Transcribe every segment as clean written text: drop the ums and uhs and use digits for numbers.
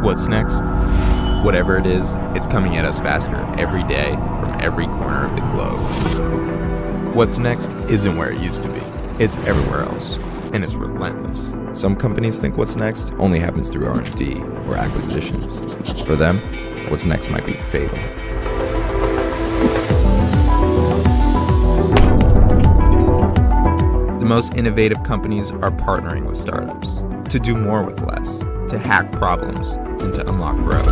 What's next? Whatever it is, it's coming at us faster every day from every corner of the globe. What's next isn't where it used to be. It's everywhere else, and it's relentless. Some companies think what's next only happens through R&D or acquisitions. For them, what's next might be fatal. The most innovative companies are partnering with startups to do more with less, to hack problems, and to unlock growth.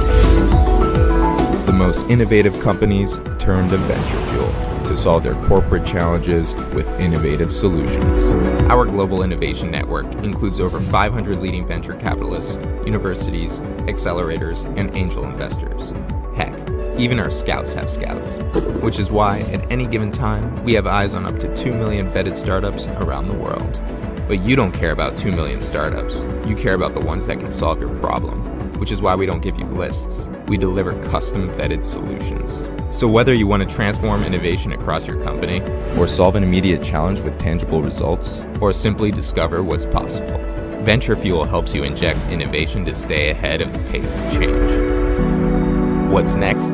The most innovative companies turn to venture fuel to solve their corporate challenges with innovative solutions. Our global innovation network includes over 500 leading venture capitalists, universities, accelerators, and angel investors. Heck, even our scouts have scouts, which is why at any given time, we have eyes on up to 2 million vetted startups around the world. But you don't care about 2 million startups. You care about the ones that can solve your problem, which is why we don't give you lists. We deliver custom vetted solutions. So whether you want to transform innovation across your company, or solve an immediate challenge with tangible results, or simply discover what's possible, Venture Fuel helps you inject innovation to stay ahead of the pace of change. What's next?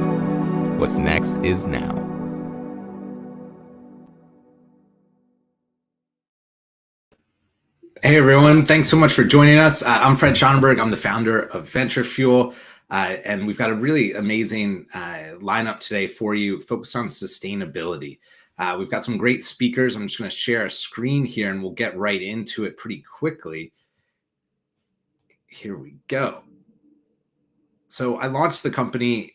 What's next is now. Hey everyone, thanks so much for joining us. I'm Fred Schonenberg. I'm the founder of Venture Fuel, and we've got a really amazing lineup today for you focused on sustainability. We've got some great speakers. I'm just going to share a screen here and we'll get right into it pretty quickly. Here we go. So I launched the company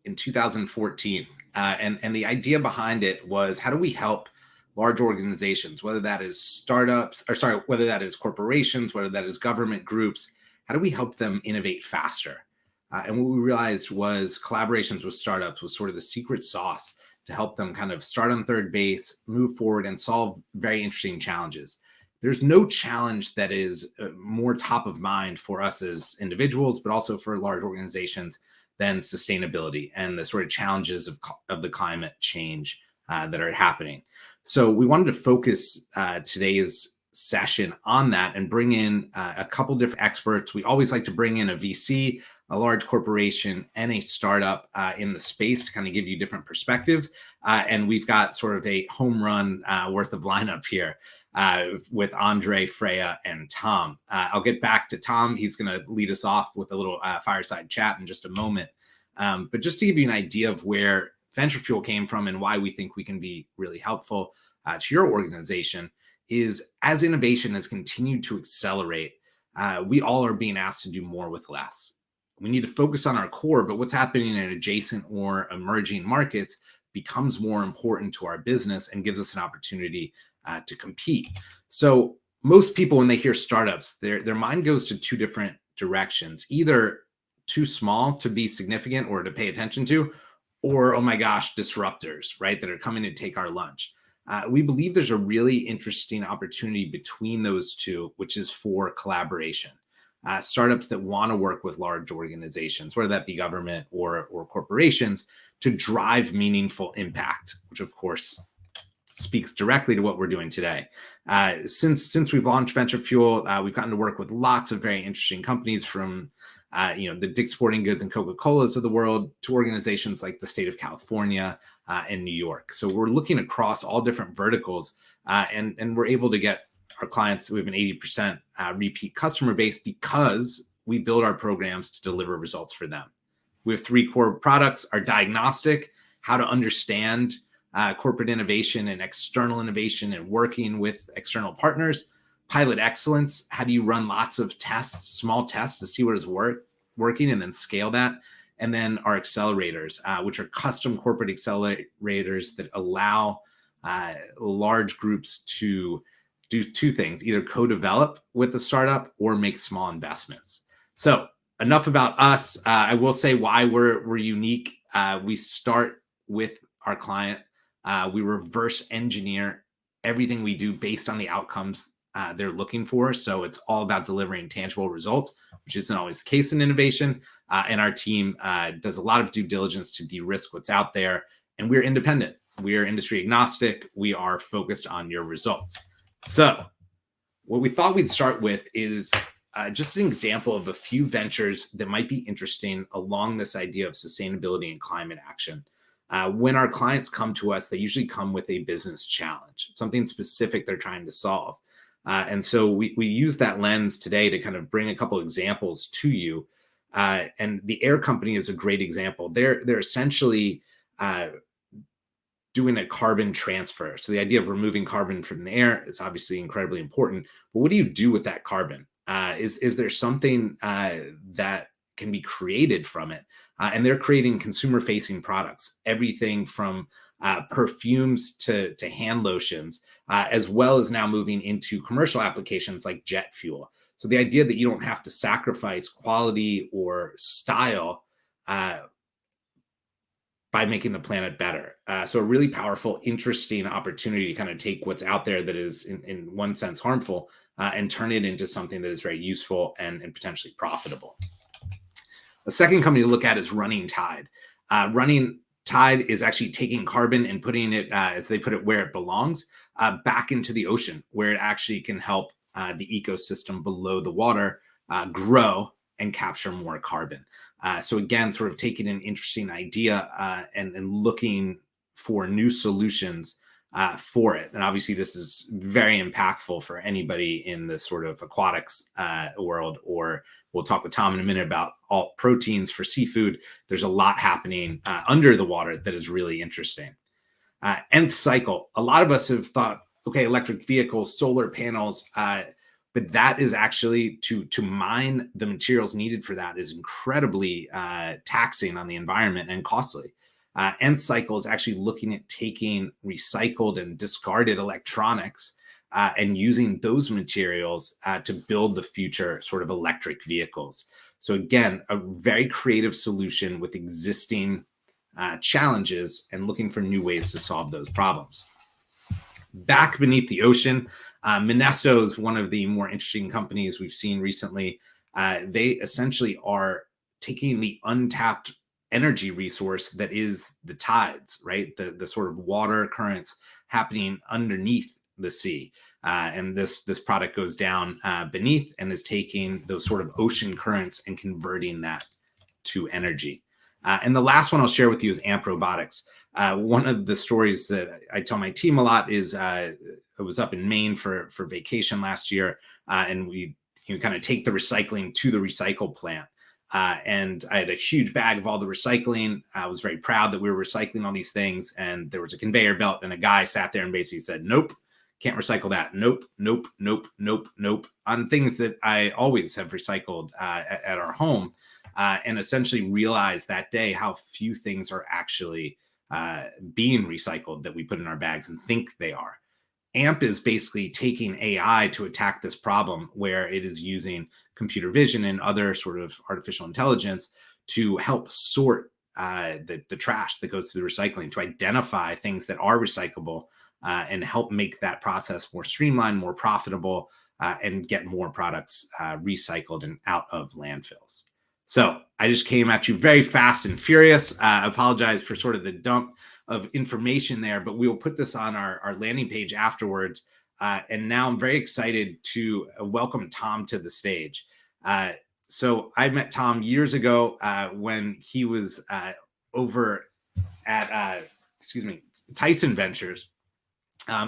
in 2014, and the idea behind it was, how do we help large organizations, whether that is startups, whether that is corporations, whether that is government groups, how do we help them innovate faster? And what we realized was collaborations with startups was sort of the secret sauce to help them kind of start on third base, move forward, and solve very interesting challenges. There's no challenge that is more top of mind for us as individuals, but also for large organizations than sustainability and the sort of challenges of the climate change that are happening. So we wanted to focus today's session on that and bring in a couple different experts. We always like to bring in a VC, a large corporation, and a startup in the space to kind of give you different perspectives. And we've got sort of a home run worth of lineup here with Andre, Freya, and Tom. I'll get back to Tom. He's going to lead us off with a little fireside chat in just a moment. But just to give you an idea of where Venture Fuel came from and why we think we can be really helpful to your organization is, as innovation has continued to accelerate, we all are being asked to do more with less. We need to focus on our core, but what's happening in adjacent or emerging markets becomes more important to our business and gives us an opportunity to compete. So most people, when they hear startups, their mind goes to two different directions, either too small to be significant or to pay attention to, or, oh my gosh, disruptors, right, that are coming to take our lunch. We believe there's a really interesting opportunity between those two, which is for collaboration. Startups that want to work with large organizations, whether that be government or corporations, to drive meaningful impact, which of course speaks directly to what we're doing today. Since we've launched Venture Fuel, we've gotten to work with lots of very interesting companies, from the Dick's Sporting Goods and Coca-Colas of the world to organizations like the state of California and New York. So we're looking across all different verticals, and we're able to get our clients. We have an 80% repeat customer base because we build our programs to deliver results for them. We have three core products: our diagnostic, how to understand corporate innovation and external innovation and working with external partners; pilot excellence, how do you run lots of tests, small tests, to see what is working and then scale that; and then our accelerators, which are custom corporate accelerators that allow large groups to do two things: either co-develop with the startup or make small investments. So enough about us. I will say why we're unique. We start with our client. We reverse engineer everything we do based on the outcomes they're looking for. So it's all about delivering tangible results, which isn't always the case in innovation. And our team does a lot of due diligence to de-risk what's out there. And we're independent. We are industry agnostic. We are focused on your results. So what we thought we'd start with is just an example of a few ventures that might be interesting along this idea of sustainability and climate action. When our clients come to us, they usually come with a business challenge, something specific they're trying to solve. And so we use that lens today to kind of bring a couple examples to you. And the air company is a great example. They're essentially doing a carbon transfer. So the idea of removing carbon from the air is obviously incredibly important. But what do you do with that carbon? Is there something that can be created from it? And they're creating consumer-facing products, everything from perfumes to hand lotions, as well as now moving into commercial applications like jet fuel. So the idea that you don't have to sacrifice quality or style by making the planet better. So a really powerful, interesting opportunity to kind of take what's out there that is in one sense harmful and turn it into something that is very useful and potentially profitable. The second company to look at is Running Tide. Running Tide is actually taking carbon and putting it, as they put it, where it belongs, back into the ocean, where it actually can help the ecosystem below the water grow and capture more carbon. So again, sort of taking an interesting idea and looking for new solutions for it. And obviously this is very impactful for anybody in the sort of aquatics world, or we'll talk with Tom in a minute about all proteins for seafood. There's a lot happening under the water that is really interesting. Nth cycle. A lot of us have thought, okay, electric vehicles, solar panels, but that is actually to mine the materials needed for that is incredibly taxing on the environment and costly. Nth cycle is actually looking at taking recycled and discarded electronics and using those materials to build the future sort of electric vehicles. So again, a very creative solution with existing challenges and looking for new ways to solve those problems. Back beneath the ocean, Minesto is one of the more interesting companies we've seen recently. They essentially are taking the untapped energy resource that is the tides, right? The sort of water currents happening underneath the sea. And this product goes down beneath and is taking those sort of ocean currents and converting that to energy. And the last one I'll share with you is Amp Robotics. One of the stories that I tell my team a lot is I was up in Maine for vacation last year, and we kind of take the recycling to the recycle plant. And I had a huge bag of all the recycling. I was very proud that we were recycling all these things. And there was a conveyor belt, and a guy sat there and basically said, nope, can't recycle that. Nope, nope, nope, nope, nope, on things that I always have recycled at our home. And essentially realized that day how few things are actually being recycled that we put in our bags and think they are. AMP is basically taking AI to attack this problem, where it is using computer vision and other sort of artificial intelligence to help sort the trash that goes through the recycling, to identify things that are recyclable and help make that process more streamlined, more profitable, and get more products recycled and out of landfills. So I just came at you very fast and furious. I apologize for sort of the dump of information there, but we will put this on our landing page afterwards. And now I'm very excited to welcome Tom to the stage. So I met Tom years ago when he was over at, Tyson Ventures.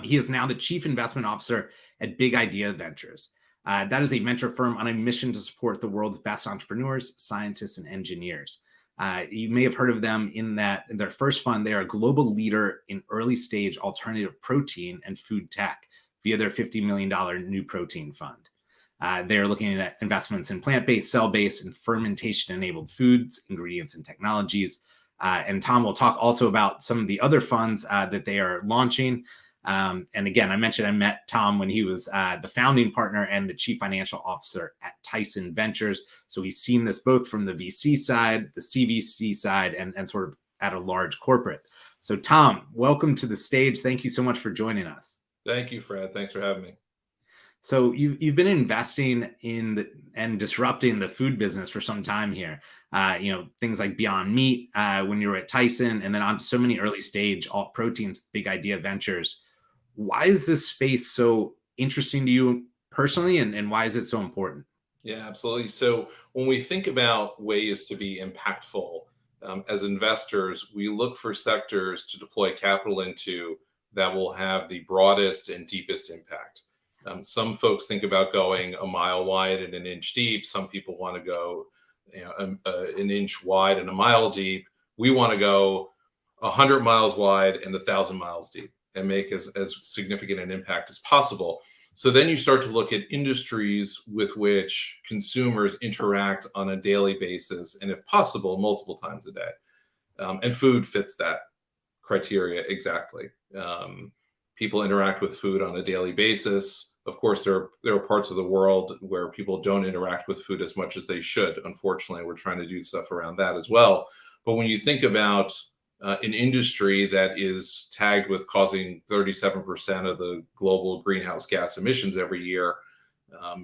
He is now the Chief Investment Officer at Big Idea Ventures. That is a venture firm on a mission to support the world's best entrepreneurs, scientists, and engineers. You may have heard of them in their first fund, they are a global leader in early stage alternative protein and food tech via their $50 million new protein fund. They're looking at investments in plant-based, cell-based, and fermentation-enabled foods, ingredients, and technologies. And Tom will talk also about some of the other funds that they are launching. And again, I mentioned I met Tom when he was the founding partner and the chief financial officer at Tyson Ventures. So he's seen this both from the VC side, the CVC side, and sort of at a large corporate. So Tom, welcome to the stage. Thank you so much for joining us. Thank you, Fred. Thanks for having me. So you've been investing in and disrupting the food business for some time here. Things like Beyond Meat when you were at Tyson, and then on so many early stage alt proteins, Big Idea Ventures. Why is this space so interesting to you personally, and why is it so important? Yeah, absolutely. So when we think about ways to be impactful as investors, we look for sectors to deploy capital into that will have the broadest and deepest impact. Some folks think about going a mile wide and an inch deep. Some people want to go, an inch wide and a mile deep. We want to go 100 miles wide and 1,000 miles deep and make as significant an impact as possible. So then you start to look at industries with which consumers interact on a daily basis, and if possible, multiple times a day. And food fits that criteria exactly. People interact with food on a daily basis. Of course, there are parts of the world where people don't interact with food as much as they should. Unfortunately, we're trying to do stuff around that as well. But when you think about an industry that is tagged with causing 37% of the global greenhouse gas emissions every year,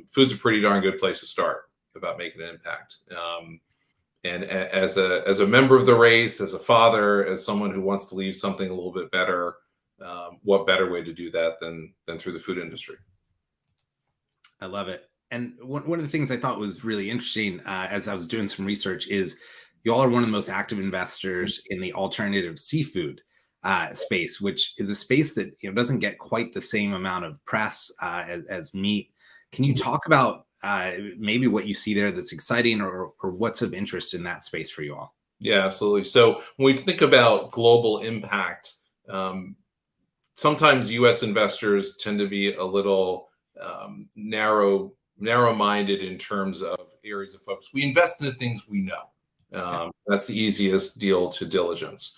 food's a pretty darn good place to start about making an impact. And as a member of the race, as a father, as someone who wants to leave something a little bit better, what better way to do that than through the food industry? I love it. And one of the things I thought was really interesting as I was doing some research is you all are one of the most active investors in the alternative seafood space, which is a space that doesn't get quite the same amount of press as meat. Can you talk about maybe what you see there that's exciting or what's of interest in that space for you all? Yeah, absolutely. So when we think about global impact, sometimes U.S. investors tend to be a little narrow-minded in terms of areas of focus. We invest in the things we know. That's the easiest deal to diligence.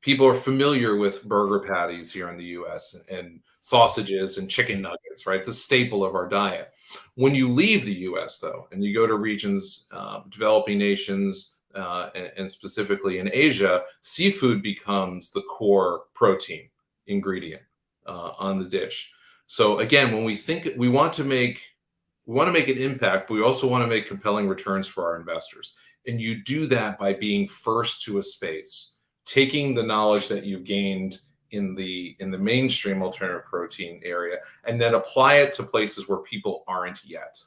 People are familiar with burger patties here in the U.S. and sausages and chicken nuggets, right? It's a staple of our diet. When you leave the U.S., though, and you go to regions, developing nations, and specifically in Asia, seafood becomes the core protein ingredient on the dish. So again, when we think we want to make an impact, but we also want to make compelling returns for our investors. And you do that by being first to a space, taking the knowledge that you've gained in the mainstream alternative protein area, and then apply it to places where people aren't yet.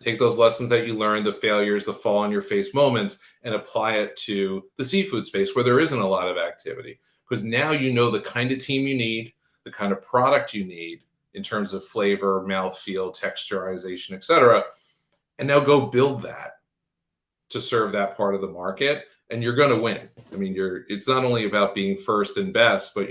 Take those lessons that you learned, the failures, the fall on your face moments, and apply it to the seafood space where there isn't a lot of activity. Because now you know the kind of team you need, the kind of product you need in terms of flavor, mouthfeel, texturization, et cetera. And now go build that to serve that part of the market, and you're going to win. I mean, it's not only about being first and best, but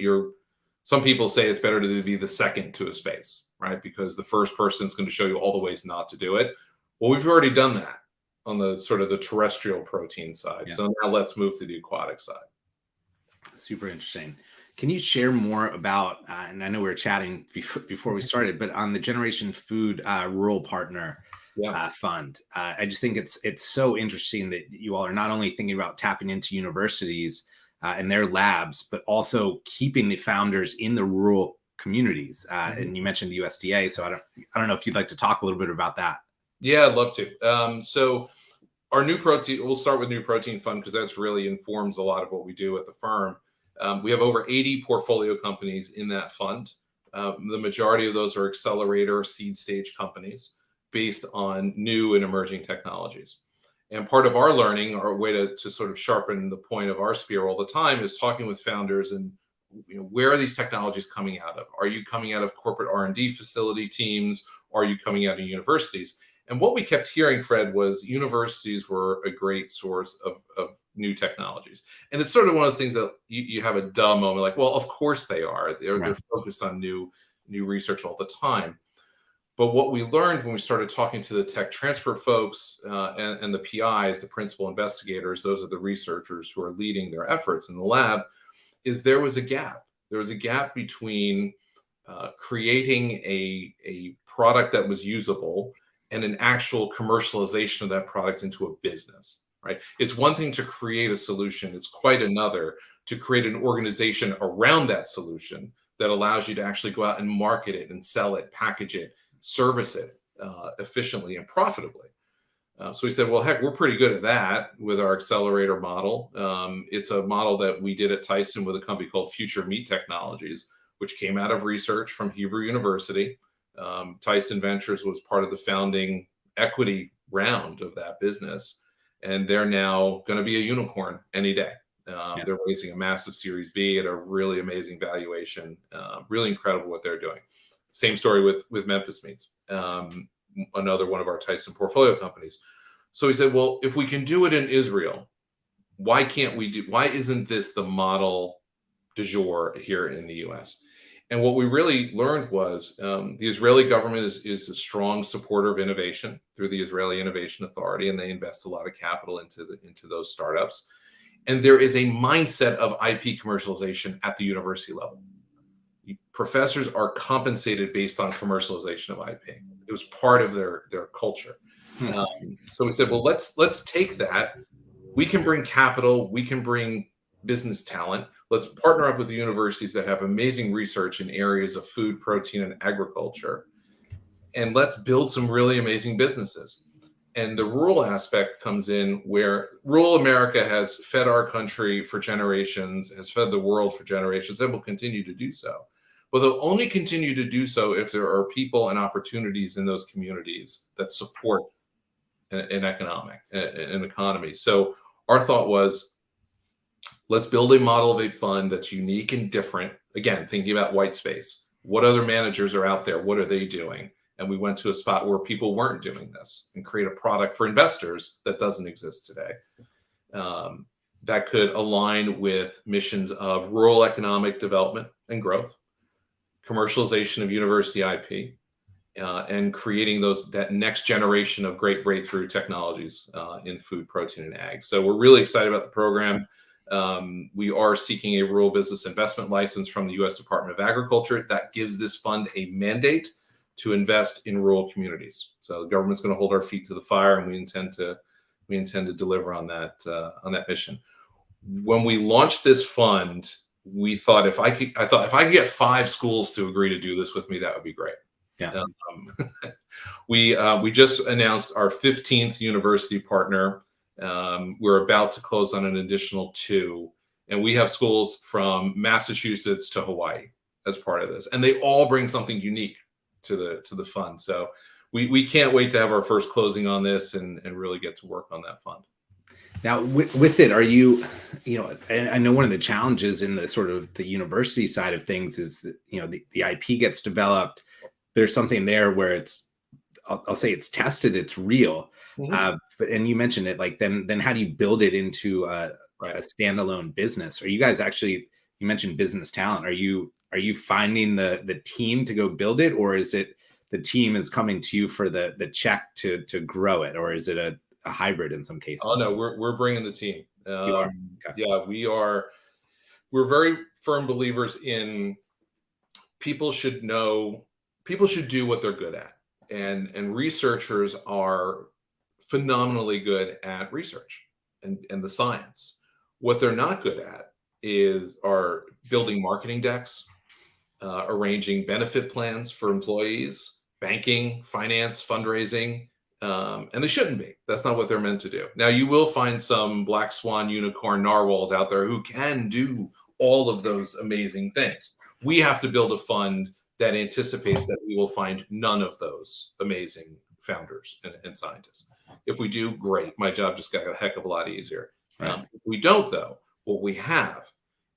some people say it's better to be the second to a space, right? Because the first person is going to show you all the ways not to do it. Well, we've already done that on the sort of the terrestrial protein side. Yeah. So now let's move to the aquatic side. Super interesting. Can you share more about, and I know we were chatting before we started, but on the Generation Food Rural Partner Fund, I just think it's so interesting that you all are not only thinking about tapping into universities and their labs, but also keeping the founders in the rural communities. And you mentioned the USDA, so I don't know if you'd like to talk a little bit about that. Yeah, I'd love to. So our new protein, we'll start with New Protein Fund because that's really informs a lot of what we do at the firm. We have over 80 portfolio companies in that fund. The majority of those are accelerator seed stage companies based on new and emerging technologies. And part of our learning, our way to sort of sharpen the point of our spear all the time, is talking with founders and where are these technologies coming out of? Are you coming out of corporate R&D facility teams? Are you coming out of universities? And what we kept hearing, Fred, was universities were a great source of new technologies. And it's sort of one of those things that you have a dumb moment, like, well, of course they are. They're focused on new research all the time. But what we learned when we started talking to the tech transfer folks and the PIs, the principal investigators, those are the researchers who are leading their efforts in the lab, is there was a gap. There was a gap between creating a product that was usable and an actual commercialization of that product into a business, right? It's one thing to create a solution. It's quite another to create an organization around that solution that allows you to actually go out and market it and sell it, package it, service it efficiently and profitably. So we said, well, heck, we're pretty good at that with our accelerator model. It's a model that we did at Tyson with a company called Future Meat Technologies, which came out of research from Hebrew University. Tyson Ventures was part of the founding equity round of that business, and they're now going to be a unicorn any day. They're raising a massive Series B at a really amazing valuation. Really incredible what they're doing. Same story with Memphis Meats, another one of our Tyson portfolio companies. So we said, well, if we can do it in Israel, why isn't this the model du jour here in the US? And what we really learned was the Israeli government is a strong supporter of innovation through the Israeli Innovation Authority, and they invest a lot of capital into those startups. And there is a mindset of IP commercialization at the university level. Professors are compensated based on commercialization of IP. It was part of their culture. So we said, well, let's take that. We can bring capital. We can bring business talent. Let's partner up with the universities that have amazing research in areas of food, protein, and agriculture. And let's build some really amazing businesses. And the rural aspect comes in, where rural America has fed our country for generations, has fed the world for generations, and will continue to do so. But they'll only continue to do so if there are people and opportunities in those communities that support an economy. So our thought was, let's build a model of a fund that's unique and different. Again, thinking about white space. What other managers are out there? What are they doing? And we went to a spot where people weren't doing this, and create a product for investors that doesn't exist today, that could align with missions of rural economic development and growth, commercialization of university IP, and creating that next generation of great breakthrough technologies in food, protein, and ag. So we're really excited about the program. We are seeking a rural business investment license from the U.S. Department of Agriculture that gives this fund a mandate to invest in rural communities. So the government's going to hold our feet to the fire, and we intend to deliver on that mission. When we launched this fund, we thought if I could get 5 schools to agree to do this with me, that would be great. Yeah. We just announced our 15th university partner. We're about to close on an additional 2, and we have schools from Massachusetts to Hawaii as part of this, and they all bring something unique to the fund. So we can't wait to have our first closing on this and really get to work on that fund. Now, with it, are you know, and I know one of the challenges in the sort of the university side of things is that, you know, the IP gets developed. There's something there where it's, I'll say it's tested, it's real. But you mentioned it, like then how do you build it into a standalone business? Are you guys actually, you mentioned business talent. Are you finding the team to go build it, or is it the team is coming to you for the check to grow it, or is it a hybrid in some cases? Oh no, we're bringing the team. You are? Okay. Yeah, we're very firm believers in people should do what they're good at, and researchers are phenomenally good at research and the science. What they're not good at are building marketing decks, arranging benefit plans for employees, banking, finance, fundraising, and they shouldn't be. That's not what they're meant to do. Now, you will find some black swan unicorn narwhals out there who can do all of those amazing things. We have to build a fund that anticipates that we will find none of those amazing founders and scientists. If we do, great. My job just got a heck of a lot easier. Right. If we don't, though, what we have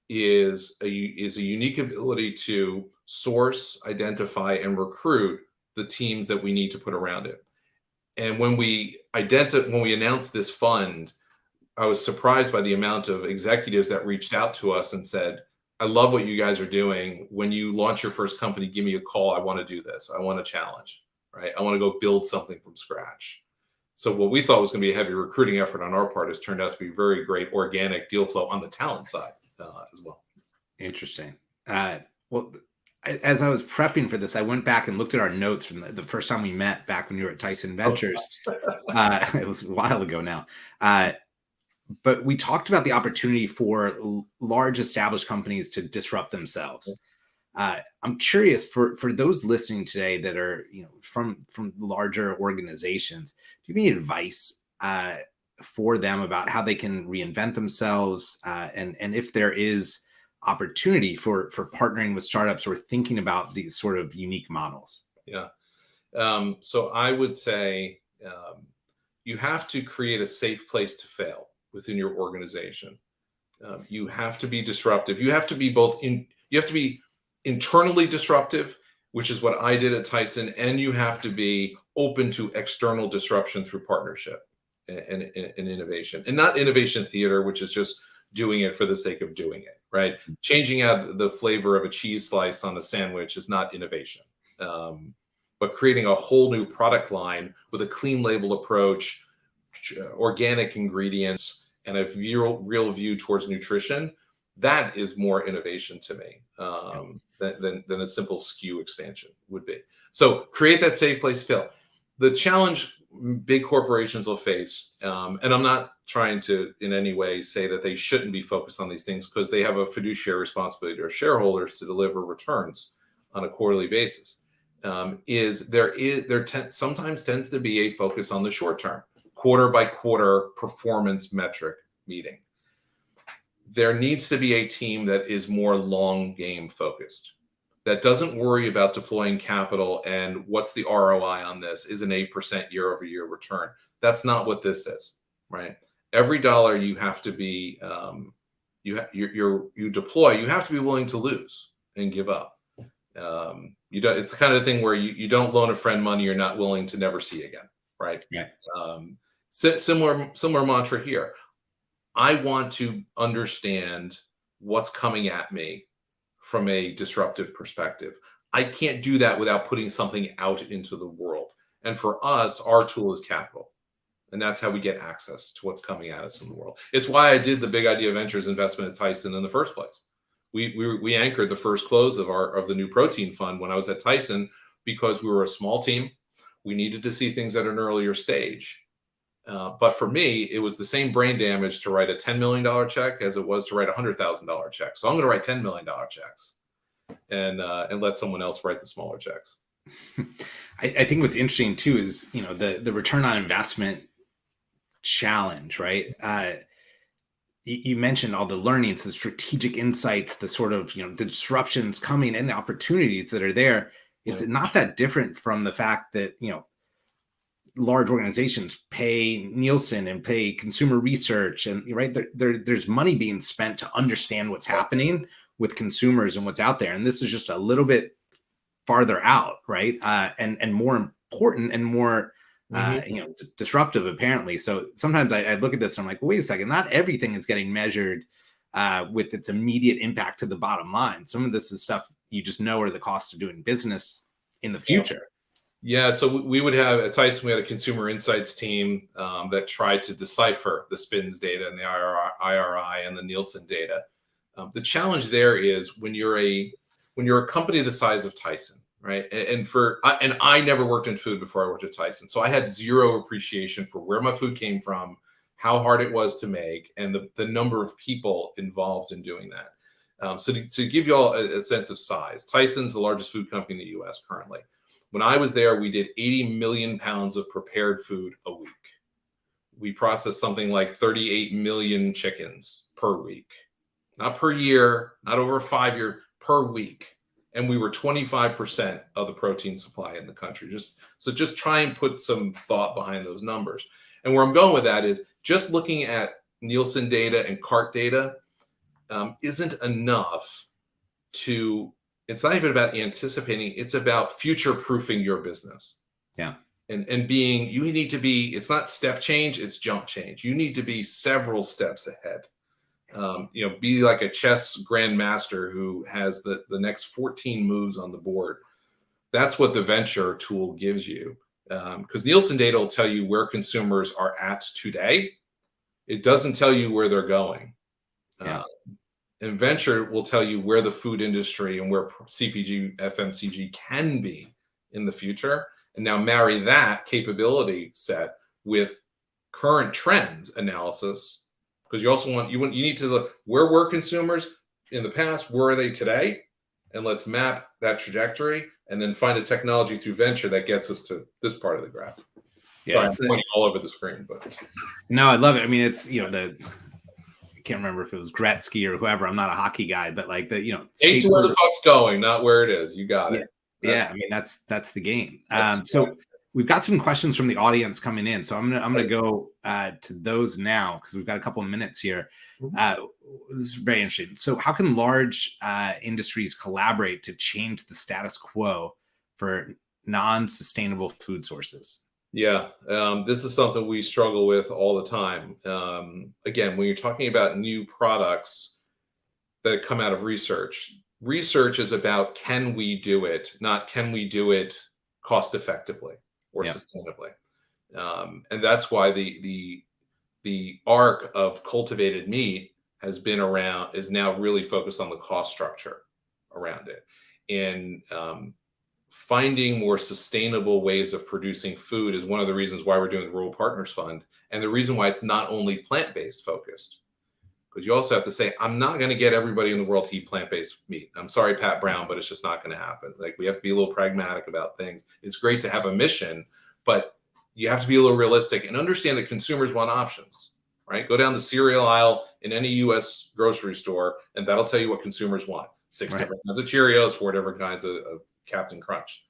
is a unique ability to source, identify, and recruit the teams that we need to put around it. And when we announced this fund, I was surprised by the amount of executives that reached out to us and said, I love what you guys are doing. When you launch your first company, give me a call. I want to do this. I want a challenge, right? I want to go build something from scratch. So what we thought was going to be a heavy recruiting effort on our part has turned out to be very great organic deal flow on the talent side as well. Interesting. Well, as I was prepping for this, I went back and looked at our notes from the first time we met back when you were at Tyson Ventures. It was a while ago now. But we talked about the opportunity for large established companies to disrupt themselves. I'm curious for those listening today that are, you know, from larger organizations, do you have any advice for them about how they can reinvent themselves, and if there is opportunity for partnering with startups or thinking about these sort of unique models? Yeah. So I would say you have to create a safe place to fail within your organization. You have to be disruptive. You have to be you have to be internally disruptive, which is what I did at Tyson, and you have to be open to external disruption through partnership and innovation, and not innovation theater, which is just doing it for the sake of doing it, right? Changing out the flavor of a cheese slice on a sandwich is not innovation. But creating a whole new product line with a clean label approach, organic ingredients, and a real view towards nutrition, that is more innovation to me than a simple SKU expansion would be. So create that safe place to fail. The challenge big corporations will face, and I'm not trying to in any way say that they shouldn't be focused on these things, because they have a fiduciary responsibility to their shareholders to deliver returns on a quarterly basis. Sometimes tends to be a focus on the short term, quarter by quarter performance metric meeting. There needs to be a team that is more long game focused, that doesn't worry about deploying capital and what's the ROI on this, is an 8% year over year return. That's not what this is, right? Every dollar you have to be, you deploy, you have to be willing to lose and give up. It's the kind of thing where you don't loan a friend money you're not willing to never see again, right? Yeah. Similar mantra here. I want to understand what's coming at me from a disruptive perspective. I can't do that without putting something out into the world. And for us, our tool is capital. And that's how we get access to what's coming at us in the world. It's why I did the Big Idea Ventures investment at Tyson in the first place. We anchored the first close of the new protein fund when I was at Tyson, because we were a small team. We needed to see things at an earlier stage. But for me, it was the same brain damage to write a $10 million check as it was to write a $100,000 check. So I'm going to write $10 million checks and let someone else write the smaller checks. I think what's interesting too is, the return on investment challenge, right? You mentioned all the learnings, the strategic insights, the sort of, the disruptions coming and the opportunities that are there. It's not that different from the fact that, large organizations pay Nielsen and pay consumer research, and right there's money being spent to understand what's happening with consumers and what's out there. And this is just a little bit farther out, right? And more important and more disruptive, apparently. So sometimes I look at this and I'm like, wait a second, not everything is getting measured with its immediate impact to the bottom line. Some of this is stuff you just know are the cost of doing business in the future. Yeah, so we would have at Tyson, we had a consumer insights team that tried to decipher the SPINS data and the IRI and the Nielsen data. The challenge there is when you're a company the size of Tyson, right? And I never worked in food before I worked at Tyson, so I had zero appreciation for where my food came from, how hard it was to make, and the number of people involved in doing that. So to give you all a sense of size, Tyson's the largest food company in the U.S. currently. When I was there, we did 80 million pounds of prepared food a week. We processed something like 38 million chickens per week. Not per year, not over a 5-year, per week. And we were 25% of the protein supply in the country. Just try and put some thought behind those numbers. And where I'm going with that is just looking at Nielsen data and cart data isn't enough to... It's not even about anticipating, it's about future-proofing your business. Yeah. And you need to be, it's not step change, it's jump change. You need to be several steps ahead. Be like a chess grandmaster who has the next 14 moves on the board. That's what the venture tool gives you. Because Nielsen data will tell you where consumers are at today. It doesn't tell you where they're going. Yeah. And venture will tell you where the food industry and where CPG, FMCG can be in the future. And now marry that capability set with current trends analysis, because you also you need to look, where were consumers in the past? Where are they today? And let's map that trajectory and then find a technology through venture that gets us to this part of the graph. Yeah, I'm pointing all over the screen, but no, I love it. I mean, it's I can't remember if it was Gretzky or whoever. I'm not a hockey guy, but like to where the puck's going, not where it is. You got it. Yeah, I mean that's the game. So we've got some questions from the audience coming in, so I'm gonna go to those now because we've got a couple of minutes here. This is very interesting. So, how can large industries collaborate to change the status quo for non-sustainable food sources? Yeah, this is something we struggle with all the time. Again, when you're talking about new products that come out of research, research is about can we do it, not can we do it cost effectively or sustainably. And that's why the arc of cultivated meat is now really focused on the cost structure around it. And finding more sustainable ways of producing food is one of the reasons why we're doing the Rural Partners Fund, and the reason why it's not only plant-based focused. Because you also have to say, I'm not going to get everybody in the world to eat plant-based meat. I'm sorry, Pat Brown, but it's just not going to happen. Like, we have to be a little pragmatic about things. It's great to have a mission, but you have to be a little realistic and understand that consumers want options, right? Go down the cereal aisle in any U.S. grocery store, and that'll tell you what consumers want. 6 different kinds of Cheerios, 4 different kinds of Captain Crunch.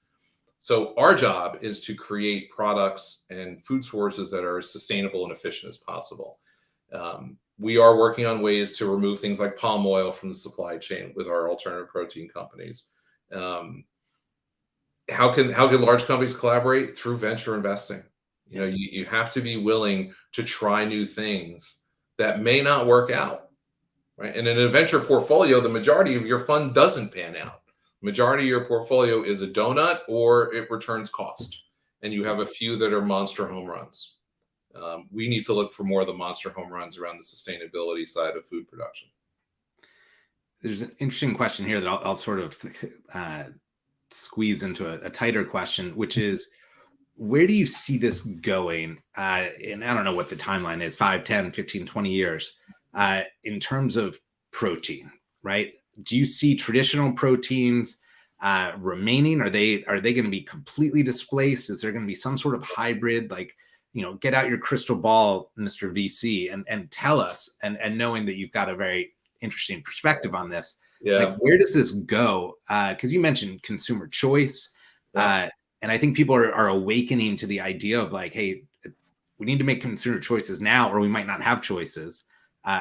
So our job is to create products and food sources that are as sustainable and efficient as possible. We are working on ways to remove things like palm oil from the supply chain with our alternative protein companies. How can large companies collaborate? Through venture investing. You know, you have to be willing to try new things that may not work out, right? And in a venture portfolio, the majority of your fund doesn't pan out. Majority of your portfolio is a donut or it returns cost, and you have a few that are monster home runs. We need to look for more of the monster home runs around the sustainability side of food production. There's an interesting question here that I'll sort of squeeze into a tighter question, which is, where do you see this going? And I don't know what the timeline is, 5, 10, 15, 20 years, in terms of protein, right? Do you see traditional proteins remaining? Are they going to be completely displaced? Is there going to be some sort of hybrid? Like, you know, get out your crystal ball, Mr. VC, and tell us. And knowing that you've got a very interesting perspective on this, like, where does this go? Because you mentioned consumer choice, and I think people are awakening to the idea of like, hey, we need to make consumer choices now, or we might not have choices.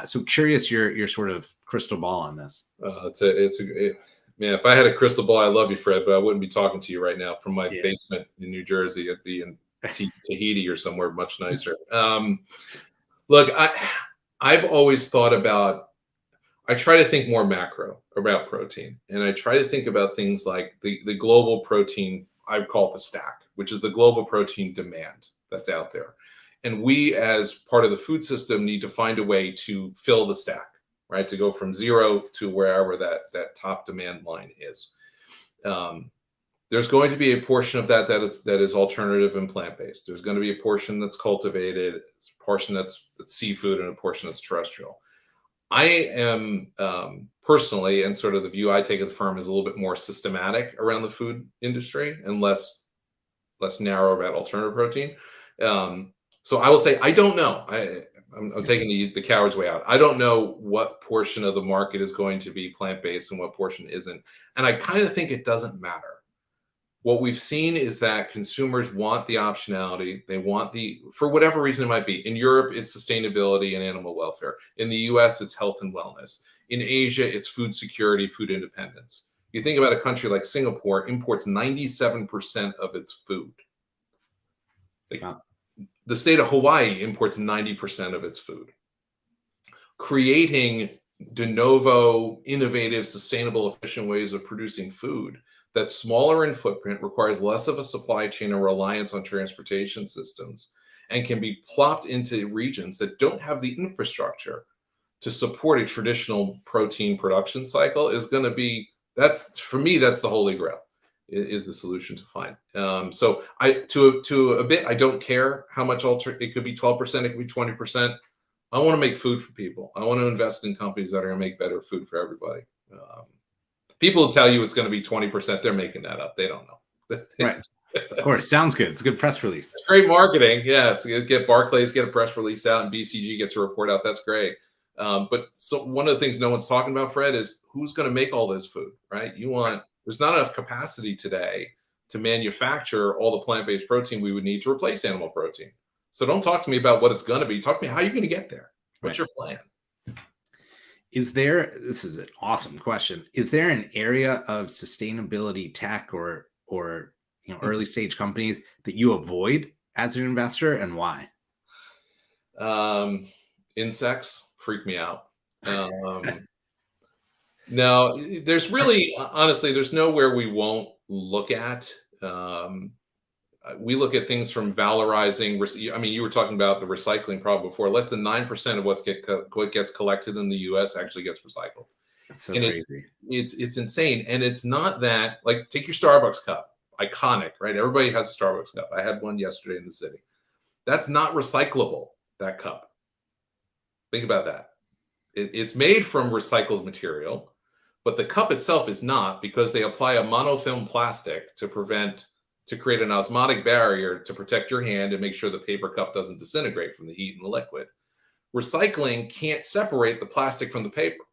So curious your sort of crystal ball on this. Man, if I had a crystal ball, I love you, Fred, but I wouldn't be talking to you right now from my basement in New Jersey. I'd be in Tahiti or somewhere much nicer. Look, I've always thought about, I try to think more macro about protein, and I try to think about things like the global protein, I call it the stack, which is the global protein demand that's out there. And we, as part of the food system, need to find a way to fill the stack, right? To go from zero to wherever that top demand line is. There's going to be a portion of that is alternative and plant-based. There's going to be a portion that's cultivated, a portion that's seafood, and a portion that's terrestrial. I am personally, and sort of the view I take of the firm, is a little bit more systematic around the food industry and less narrow about alternative protein. So I will say, I don't know. I'm taking the coward's way out. I don't know what portion of the market is going to be plant-based and what portion isn't. And I kind of think it doesn't matter. What we've seen is that consumers want the optionality. They want for whatever reason it might be. In Europe, it's sustainability and animal welfare. In the US, it's health and wellness. In Asia, it's food security, food independence. You think about a country like Singapore, imports 97% of its food. Wow. The state of Hawaii imports 90% of its food. Creating de novo, innovative, sustainable, efficient ways of producing food that's smaller in footprint, requires less of a supply chain or reliance on transportation systems, and can be plopped into regions that don't have the infrastructure to support a traditional protein production cycle is going to be, for me, that's the holy grail. Is the solution to find. So to a bit, I don't care how much it could be 12%, it could be 20%. I want to make food for people. I want to invest in companies that are going to make better food for everybody. People tell you it's going to be 20%. They're making that up. They don't know. Right. Of course. Sounds good. It's a good press release. It's great marketing. Yeah. Get Barclays, get a press release out, and BCG gets a report out. That's great. But so one of the things no one's talking about, Fred, is who's going to make all this food, right? There's not enough capacity today to manufacture all the plant-based protein we would need to replace animal protein. So don't talk to me about what it's going to be. Talk to me how you're going to get there. What's your plan? This is an awesome question. Is there an area of sustainability tech or early stage companies that you avoid as an investor, and why? Insects freak me out. No, there's really, honestly, there's nowhere we won't look at. We look at things from valorizing. I mean, you were talking about the recycling problem before. Less than 9% of what gets collected in the U.S. actually gets recycled. That's so and crazy. It's insane. And it's not that, like, take your Starbucks cup, iconic, right? Everybody has a Starbucks cup. I had one yesterday in the city. That's not recyclable, that cup. Think about that. It's made from recycled material, but the cup itself is not, because they apply a monofilm plastic to create an osmotic barrier to protect your hand and make sure the paper cup doesn't disintegrate from the heat in the liquid. Recycling can't separate the plastic from the paper,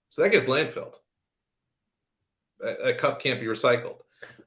so that gets landfilled. A cup can't be recycled.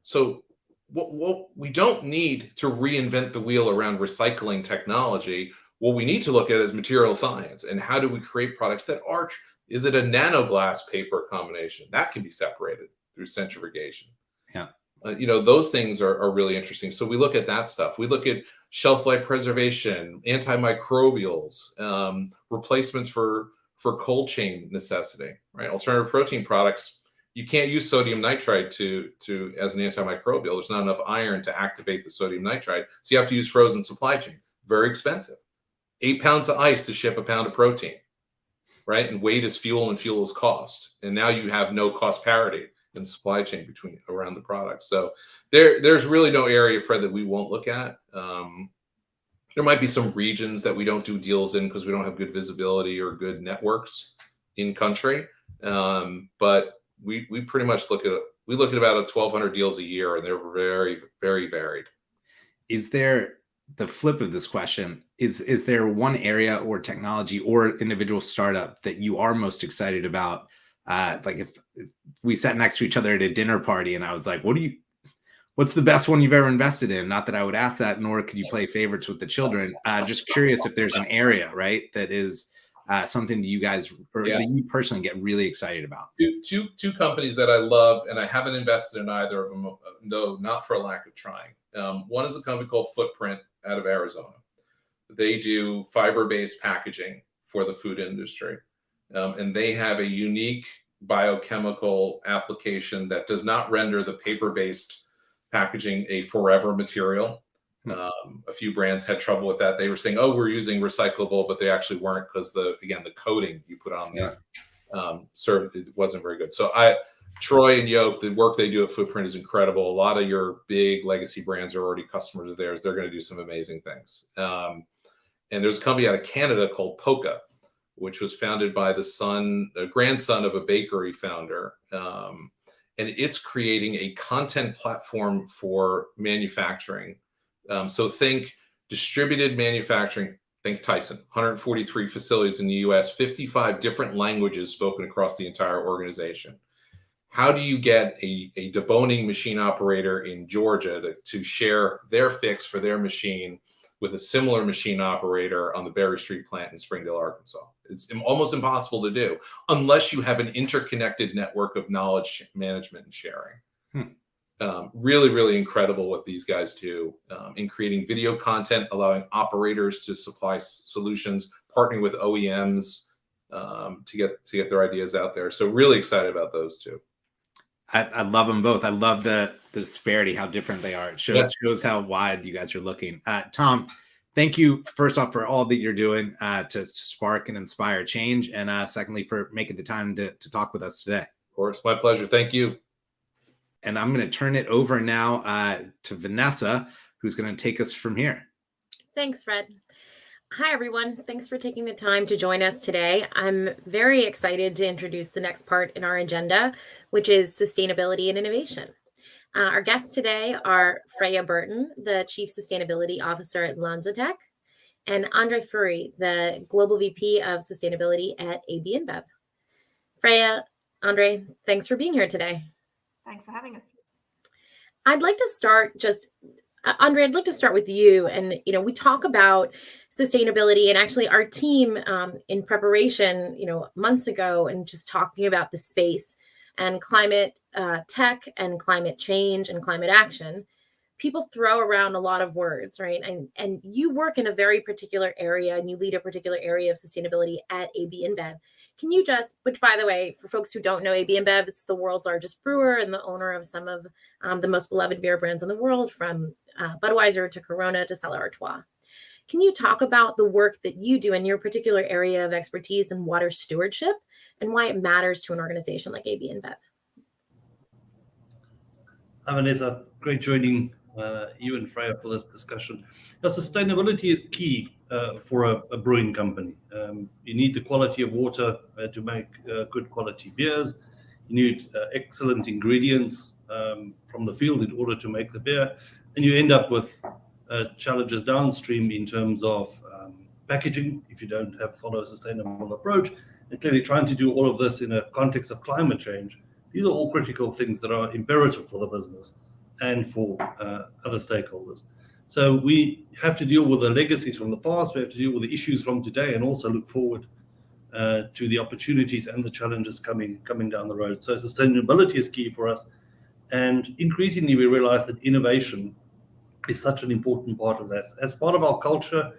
So what we don't need to reinvent the wheel around recycling technology. What we need to look at is material science, and how do we create products that are, is it a nanoglass paper combination that can be separated through centrifugation? Yeah. Those things are really interesting. So we look at that stuff. We look at shelf life preservation, antimicrobials, replacements for cold chain necessity, right? Alternative protein products, you can't use sodium nitrite to as an antimicrobial. There's not enough iron to activate the sodium nitrite. So you have to use frozen supply chain. Very expensive. 8 pounds of ice to ship a pound of protein, right? And weight is fuel and fuel is cost. And now you have no cost parity in the supply chain around the product. So there's really no area, Fred, that we won't look at. There might be some regions that we don't do deals in because we don't have good visibility or good networks in country. But we pretty much look at about 1,200 deals a year, and they're very, very varied. Is there, the flip of this question, is there one area or technology or individual startup that you are most excited about? Like if we sat next to each other at a dinner party and I was like, what's the best one you've ever invested in? Not that I would ask that, nor could you play favorites with the children. Just curious if there's an area, right, that is something that you guys, or that you personally get really excited about. Two companies that I love, and I haven't invested in either of them, no, not for a lack of trying. One is a company called Footprint out of Arizona. They do fiber-based packaging for the food industry. And they have a unique biochemical application that does not render the paper-based packaging a forever material. A few brands had trouble with that. They were saying, "Oh, we're using recyclable," but they actually weren't, because the coating you put on there it wasn't very good. So Troy and Yoke, the work they do at Footprint is incredible. A lot of your big legacy brands are already customers of theirs. They're going to do some amazing things. And there's a company out of Canada called Poca, which was founded by the grandson of a bakery founder. And it's creating a content platform for manufacturing. So think distributed manufacturing, think Tyson, 143 facilities in the US, 55 different languages spoken across the entire organization. How do you get a deboning machine operator in Georgia to share their fix for their machine with a similar machine operator on the Berry Street plant in Springdale, Arkansas? It's almost impossible to do unless you have an interconnected network of knowledge management and sharing. Really, really incredible what these guys do in creating video content, allowing operators to supply solutions, partnering with OEMs to get their ideas out there. So really excited about those two. I love them both. I love the disparity, how different they are. It shows how wide you guys are looking. Tom, thank you, first off, for all that you're doing to spark and inspire change. And secondly, for making the time to talk with us today. Of course, my pleasure. Thank you. And I'm going to turn it over now to Vanessa, who's going to take us from here. Thanks, Fred. Hi, everyone. Thanks for taking the time to join us today. I'm very excited to introduce the next part in our agenda, which is sustainability and innovation. Our guests today are Freya Burton, the Chief Sustainability Officer at LanzaTech, and Andre Furey, the Global VP of Sustainability at AB InBev. Freya, Andre, thanks for being here today. Thanks for having us. I'd like to start Andre, I'd like to start with you. And, we talk about sustainability, and actually our team in preparation, months ago, and just talking about the space and climate tech and climate change and climate action. People throw around a lot of words, right? And you work in a very particular area, and you lead a particular area of sustainability at AB InBev. Can you which by the way, for folks who don't know, AB InBev, it's the world's largest brewer and the owner of some of the most beloved beer brands in the world, from Budweiser to Corona to Stella Artois. Can you talk about the work that you do in your particular area of expertise in water stewardship and why it matters to an organization like AB InBev? Hi, Vanessa. Great joining you and Freya for this discussion. Now, sustainability is key for a brewing company. You need the quality of water to make good quality beers. You need excellent ingredients from the field in order to make the beer. And you end up with challenges downstream in terms of packaging if you don't follow a sustainable approach. And clearly trying to do all of this in a context of climate change. These are all critical things that are imperative for the business and for other stakeholders. So we have to deal with the legacies from the past, we have to deal with the issues from today, and also look forward to the opportunities and the challenges coming down the road. So sustainability is key for us. And increasingly we realize that innovation is such an important part of that. As part of our culture,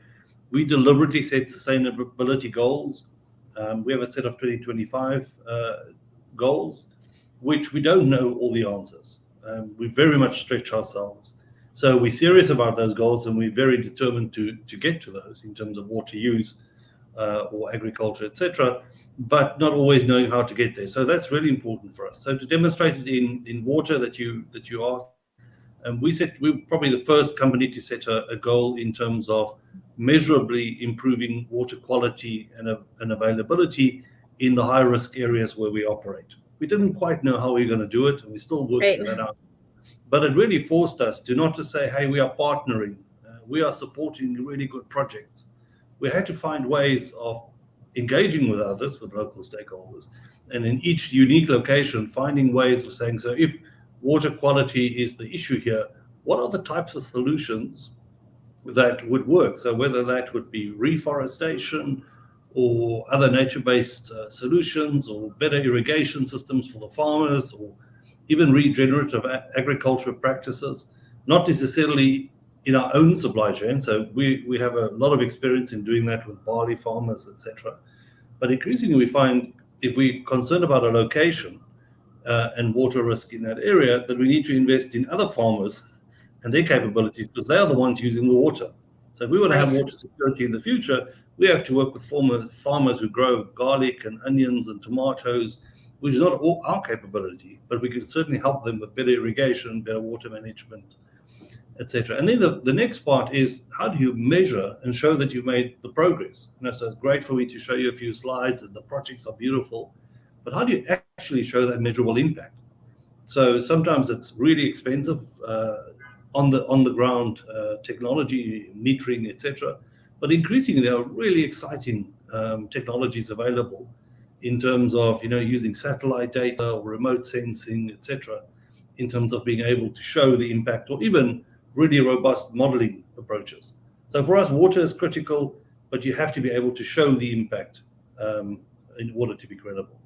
we deliberately set sustainability goals. We have a set of 2025 goals, which we don't know all the answers. We very much stretch ourselves. So we're serious about those goals, and we're very determined to get to those in terms of water use or agriculture, etc., but not always knowing how to get there. So that's really important for us. So to demonstrate it in water that you asked, we're probably the first company to set a goal in terms of measurably improving water quality and availability in the high-risk areas where we operate. We didn't quite know how we were going to do it, and we're still working that out. But it really forced us to not just say, hey, we are partnering, we are supporting really good projects. We had to find ways of engaging with others, with local stakeholders, and in each unique location, finding ways of saying, so if water quality is the issue here, what are the types of solutions that would work? So whether that would be reforestation, or other nature-based solutions, or better irrigation systems for the farmers, or even regenerative agriculture practices, not necessarily in our own supply chain. So we have a lot of experience in doing that with barley farmers, etc. But increasingly we find if we're concerned about a location and water risk in that area, that we need to invest in other farmers and their capabilities, because they are the ones using the water. So if we want to have water security in the future, we have to work with farmers who grow garlic and onions and tomatoes, which is not all our capability, but we can certainly help them with better irrigation, better water management, etc. And then the next part is, how do you measure and show that you made the progress? So it's great for me to show you a few slides and the projects are beautiful, but how do you actually show that measurable impact? So sometimes it's really expensive on the ground technology, metering, etc. But increasingly, there are really exciting technologies available in terms of using satellite data or remote sensing, etc., in terms of being able to show the impact, or even really robust modeling approaches. So for us, water is critical, but you have to be able to show the impact in order to be credible.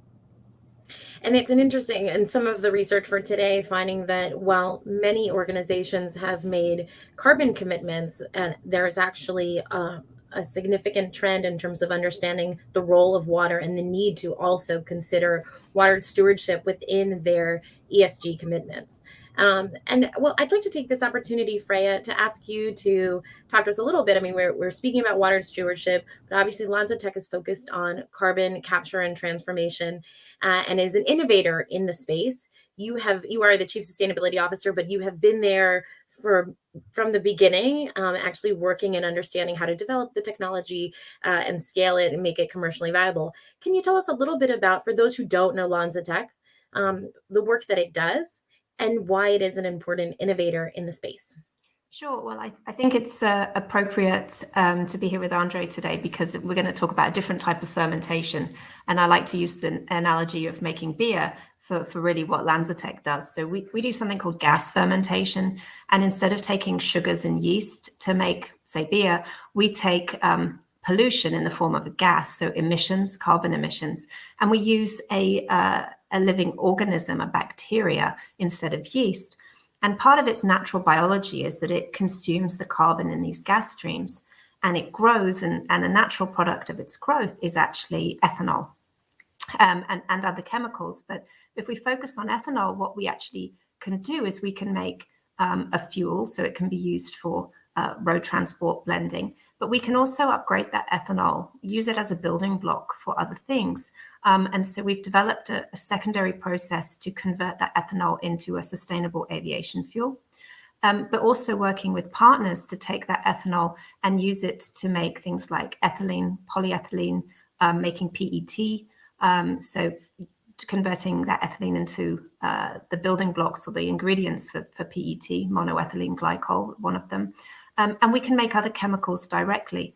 And it's an interesting, and some of the research for today finding that while many organizations have made carbon commitments, and there's actually a significant trend in terms of understanding the role of water and the need to also consider water stewardship within their ESG commitments. And well, I'd like to take this opportunity, Freya, to ask you to talk to us a little bit. I mean, we're speaking about water stewardship, but obviously LanzaTech is focused on carbon capture and transformation, and is an innovator in the space. You are the Chief Sustainability Officer, but you have been there from the beginning, actually working and understanding how to develop the technology and scale it and make it commercially viable. Can you tell us a little bit about, for those who don't know LanzaTech, the work that it does and why it is an important innovator in the space? Sure. Well, I think it's appropriate to be here with Andre today, because we're going to talk about a different type of fermentation. And I like to use the analogy of making beer. for really what LanzaTech does. So we do something called gas fermentation, and instead of taking sugars and yeast to make, say, beer, we take pollution in the form of a gas, so emissions, carbon emissions, and we use a living organism, a bacteria, instead of yeast. And part of its natural biology is that it consumes the carbon in these gas streams, and it grows, and a natural product of its growth is actually ethanol and other chemicals. But if we focus on ethanol, what we actually can do is we can make a fuel, so it can be used for road transport blending, but we can also upgrade that ethanol, use it as a building block for other things. And so we've developed a secondary process to convert that ethanol into a sustainable aviation fuel, but also working with partners to take that ethanol and use it to make things like ethylene, polyethylene, making PET. So converting that ethylene into the building blocks or the ingredients for PET, monoethylene glycol, one of them. And we can make other chemicals directly.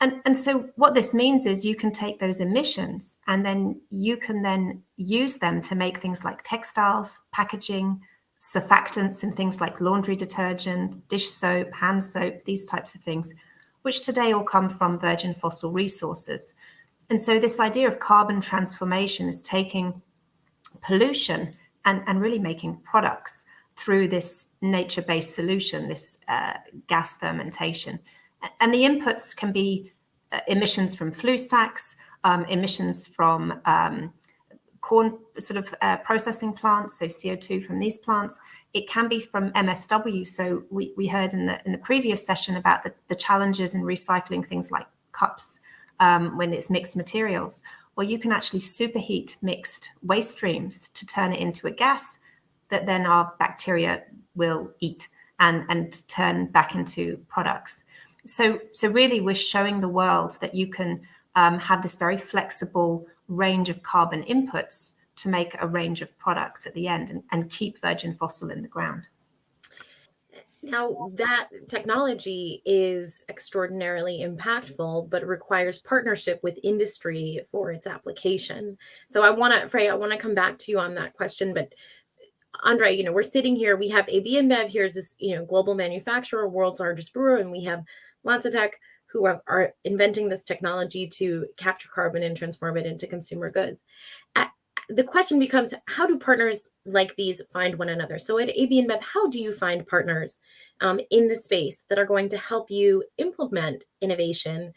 And so what this means is you can take those emissions and then you can then use them to make things like textiles, packaging, surfactants and things like laundry detergent, dish soap, hand soap, these types of things, which today all come from virgin fossil resources. And so this idea of carbon transformation is taking pollution and really making products through this nature-based solution, this gas fermentation. And the inputs can be emissions from flue stacks, emissions from corn processing plants, so CO2 from these plants. It can be from MSW. So we heard in the previous session about the challenges in recycling things like cups when it's mixed materials. Well, you can actually superheat mixed waste streams to turn it into a gas that then our bacteria will eat and turn back into products. So really we're showing the world that you can have this very flexible range of carbon inputs to make a range of products at the end and keep virgin fossil in the ground. Now, that technology is extraordinarily impactful, but it requires partnership with industry for its application. So Freya, I want to come back to you on that question, but Andre, we're sitting here, we have AB InBev here as this, global manufacturer, world's largest brewer, and we have LanzaTech, who are inventing this technology to capture carbon and transform it into consumer goods. The question becomes, how do partners like these find one another? So at AB InBev, how do you find partners in the space that are going to help you implement innovation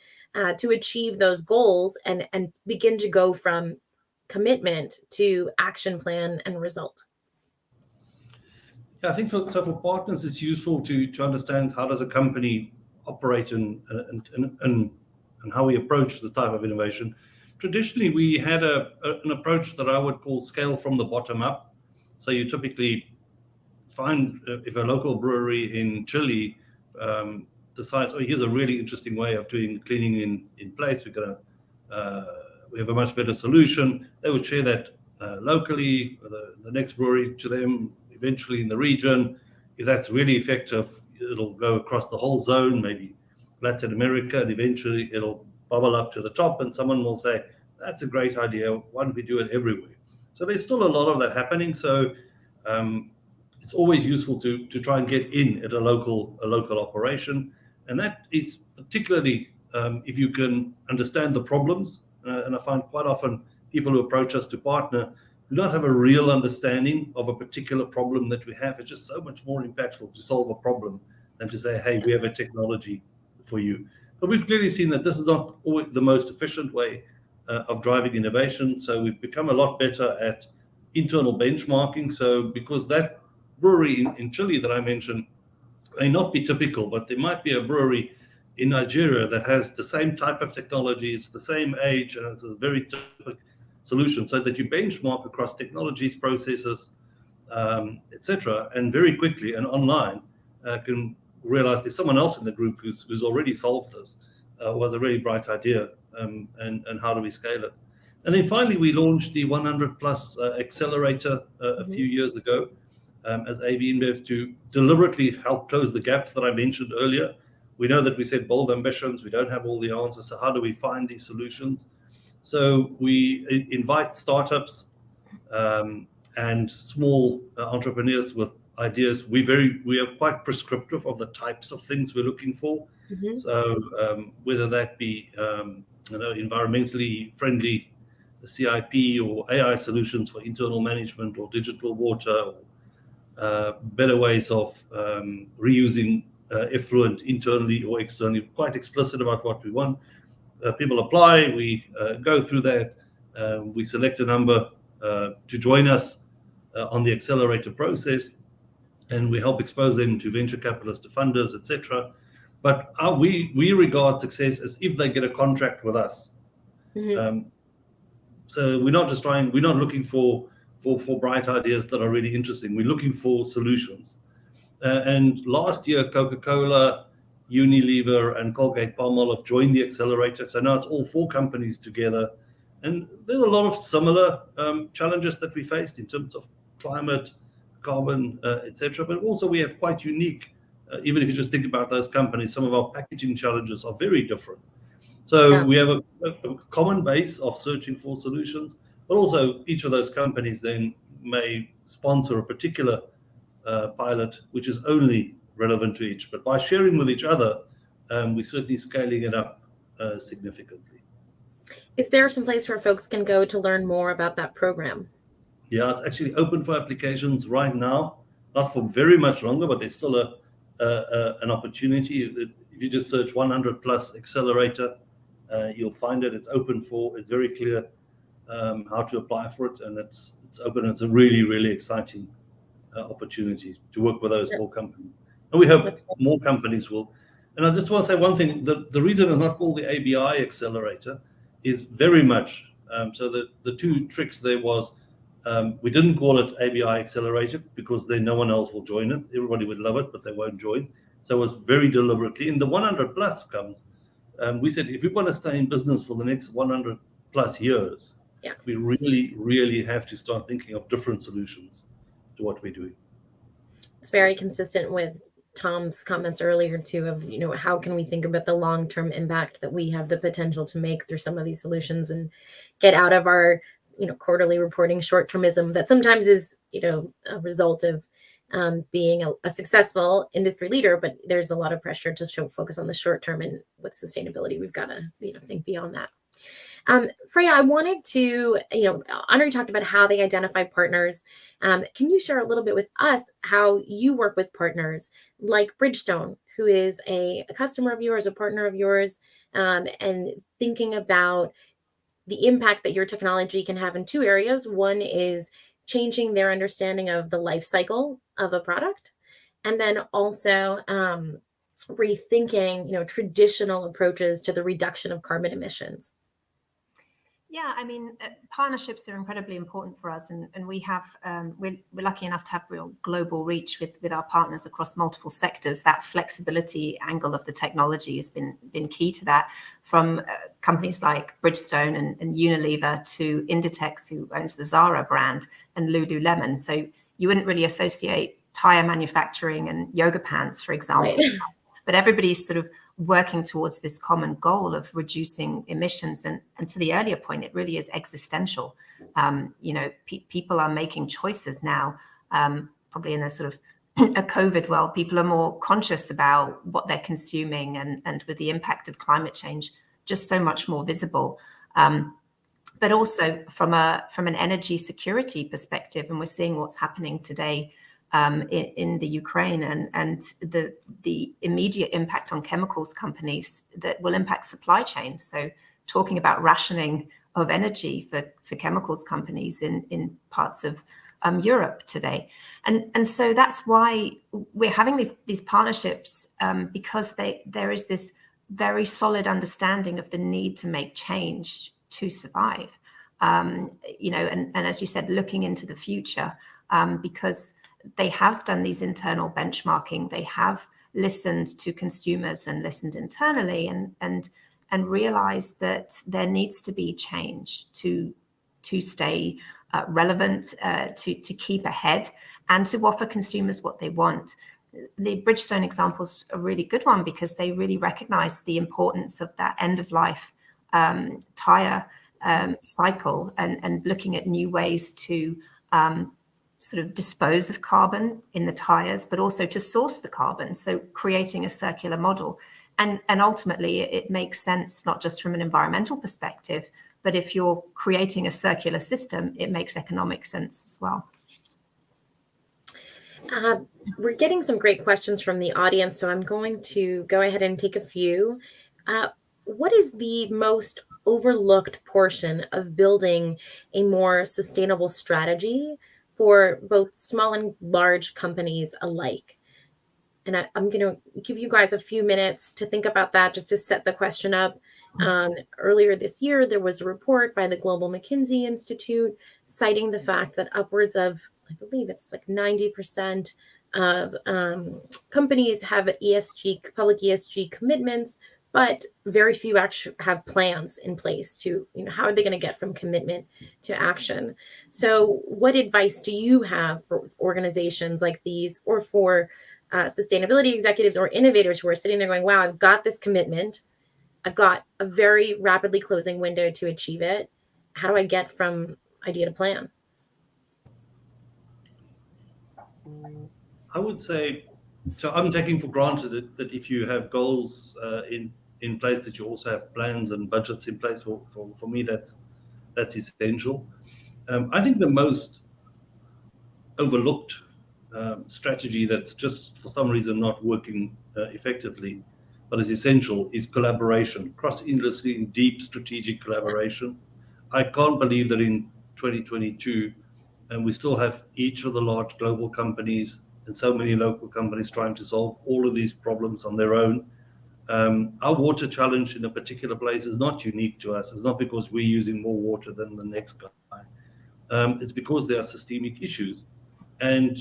to achieve those goals and begin to go from commitment to action plan and result? Yeah, I think for partners, it's useful to understand how does a company operate and how we approach this type of innovation. Traditionally, we had an approach that I would call scale from the bottom up. So you typically find if a local brewery in Chile decides, oh, here's a really interesting way of doing cleaning in place. We have a much better solution. They would share that locally, the next brewery to them, eventually in the region. If that's really effective, it'll go across the whole zone, maybe Latin America, and eventually it'll bubble up to the top and someone will say, that's a great idea, why don't we do it everywhere? So there's still a lot of that happening. So it's always useful to try and get in at a local operation. And that is particularly if you can understand the problems. And I find quite often people who approach us to partner do not have a real understanding of a particular problem that we have. It's just so much more impactful to solve a problem than to say, hey, we have a technology for you. But we've clearly seen that this is not always the most efficient way of driving innovation. So we've become a lot better at internal benchmarking. So because that brewery in Chile that I mentioned may not be typical, but there might be a brewery in Nigeria that has the same type of technology, it's the same age, and it's a very typical solution, so that you benchmark across technologies, processes, etc., and very quickly and online can realize there's someone else in the group who's already solved this, was a really bright idea, and how do we scale it? And then finally, we launched the 100 Plus Accelerator a few years ago as AB InBev to deliberately help close the gaps that I mentioned earlier. We know that we set bold ambitions, we don't have all the answers, so how do we find these solutions? So we invite startups and small entrepreneurs with ideas. We are quite prescriptive of the types of things we're looking for. Mhm. So whether that be environmentally friendly CIP or AI solutions for internal management or digital water, or better ways of reusing effluent internally or externally, quite explicit about what we want. People apply, we go through that, we select a number to join us on the accelerator process, and we help expose them to venture capitalists, to funders, etc. But we regard success as if they get a contract with us. Mhm. So we're not looking for bright ideas that are really interesting. We're looking for solutions. And last year, Coca-Cola, Unilever, and Colgate-Palmolive joined the accelerator. So now it's all 4 companies together. And there's a lot of similar challenges that we faced in terms of climate, carbon, etc. But also we have quite unique, even if you just think about those companies, some of our packaging challenges are very different. So we have a common base of searching for solutions, but also each of those companies then may sponsor a particular pilot, which is only relevant to each. But by sharing with each other, we're certainly scaling it up significantly. Is there some place where folks can go to learn more about that program? Yeah, it's actually open for applications right now, not for very much longer, but there's still an opportunity. If you just search 100 plus accelerator, you'll find it. It's open it's very clear how to apply for it, and it's open. It's a really, really exciting opportunity to work with those 4 companies. And we hope more companies will. And I just want to say one thing, the reason it's not called the ABI accelerator is very much, so the 2 tricks there was, we didn't call it ABI accelerator because then no one else will join it. Everybody would love it, but they won't join. So it was very deliberately. In the 100 plus comes, we said, if we want to stay in business for the next 100 plus years, we really, really have to start thinking of different solutions to what we're doing. It's very consistent with Tom's comments earlier too, of, how can we think about the long-term impact that we have the potential to make through some of these solutions and get out of our, quarterly reporting short-termism that sometimes is, a result of being a successful industry leader, but there's a lot of pressure to focus on the short term, and with sustainability, we've got to, think beyond that. Freya, I wanted to, Andre talked about how they identify partners. Can you share a little bit with us how you work with partners like Bridgestone, who is a customer of yours, a partner of yours, and thinking about the impact that your technology can have in 2 areas. One is changing their understanding of the life cycle of a product, and then also rethinking, traditional approaches to the reduction of carbon emissions. Yeah, I mean, partnerships are incredibly important for us, and we have we're lucky enough to have real global reach with our partners across multiple sectors. That flexibility angle of the technology has been key to that, from companies like Bridgestone and Unilever to INJECTS, who owns the Zara brand, and Lululemon. So you wouldn't really associate tire manufacturing and yoga pants, for example, right. But everybody's sort of working towards this common goal of reducing emissions. And to the earlier point, it really is existential. People are making choices now, probably in a sort of a COVID world. People are more conscious about what they're consuming, and with the impact of climate change, just so much more visible. But also from an energy security perspective, and we're seeing what's happening today in the Ukraine, and the immediate impact on chemicals companies that will impact supply chains. So talking about rationing of energy for chemicals companies in parts of Europe today. And so that's why we're having these partnerships, because there is this very solid understanding of the need to make change to survive. And as you said, looking into the future, because they have done these internal benchmarking, they have listened to consumers and listened internally, and realized that there needs to be change to stay relevant, to keep ahead, and to offer consumers what they want. The Bridgestone example is a really good one, because they really recognize the importance of that end of life tire cycle, and looking at new ways to sort of dispose of carbon in the tires, but also to source the carbon. So creating a circular model. And ultimately, it makes sense, not just from an environmental perspective, but if you're creating a circular system, it makes economic sense as well. We're getting some great questions from the audience, so I'm going to go ahead and take a few. What is the most overlooked portion of building a more sustainable strategy for both small and large companies alike? And I'm going to give you guys a few minutes to think about that, just to set the question up. Earlier this year, there was a report by the Global McKinsey Institute citing the fact that upwards of, I believe it's like 90% of companies have public ESG commitments, but very few actually have plans in place to, how are they going to get from commitment to action? So what advice do you have for organizations like these, or for sustainability executives or innovators who are sitting there going, wow, I've got this commitment. I've got a very rapidly closing window to achieve it. How do I get from idea to plan? I would say, so I'm taking for granted that if you have goals in place, that you also have plans and budgets in place. For me, that's essential. I think the most overlooked strategy that's just for some reason not working effectively, but is essential, is collaboration, cross-industry, deep strategic collaboration. I can't believe that in 2022, and we still have each of the large global companies and so many local companies trying to solve all of these problems on their own. Our water challenge in a particular place is not unique to us. It's not because we're using more water than the next guy. It's because there are systemic issues. And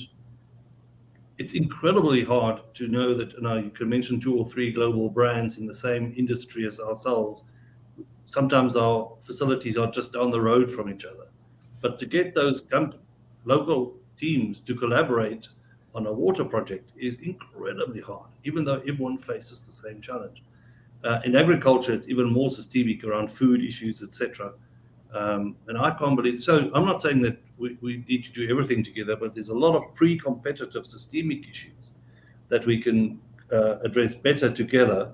it's incredibly hard to know that, you can mention 2 or 3 global brands in the same industry as ourselves. Sometimes our facilities are just down the road from each other. But to get those local teams to collaborate on a water project is incredibly hard, even though everyone faces the same challenge. In agriculture, it's even more systemic around food issues, etc. And I can't believe, so I'm not saying that we need to do everything together, but there's a lot of pre-competitive systemic issues that we can address better together